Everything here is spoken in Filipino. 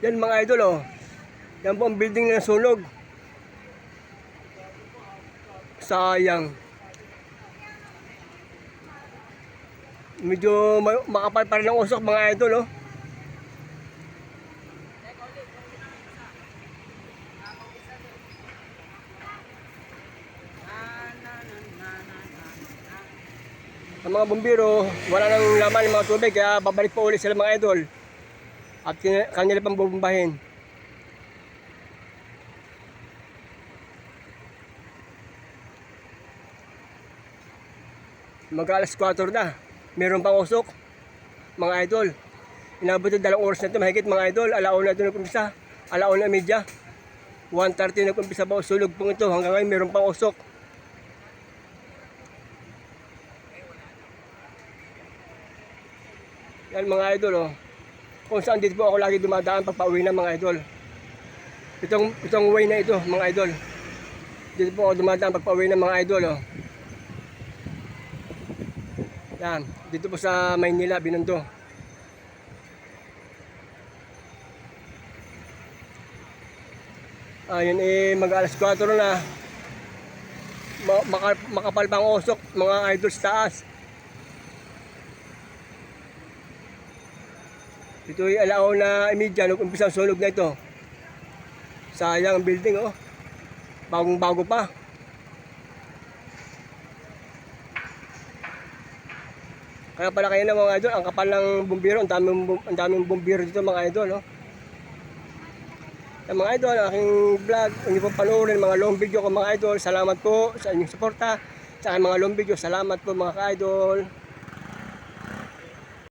Yan mga idol oh. Yan po ang building na nasunog. Sayang. Medyo makapal pa rin ang usok mga idol oh. Ang mga bumbiro, wala nang laman ng mga tubig kaya babalik po ulit sila mga idol. At kanila pang bubumbahin. Mag-alas 4 na. Meron pang usok mga idol. Inabot ng 2 oras na ito mahigit mga idol. Alauna ito nag-umpisa. Alauna media. 1:30 nag-umpisa ba sulog pong ito. Hanggang ngayon meron pang usok. Yan mga idol oh. Kung saan dito po ako lagi dumadaan pagpa-uwi na mga idol. Itong way na ito mga idol. Dito po ako dumadaan pagpa-uwi na mga idol oh. Yan, dito po sa Maynila, Binondo. Ayun mag-alas 4 na. Makapal pang usok mga idol sa taas. Ito ay alauna imidya, nag-umpisa ang sunog na ito. Sayang ang building oh. Bagong bago pa. Kaya pala kayo na mga idol, ang kapal ng bumbiro, ang daming bumbiro dito mga idol oh. Ang mga idol, ang aking vlog, hindi po panoorin mga long video ko mga idol. Salamat po sa inyong suporta. Sa aking mga long video, salamat po mga ka-idol.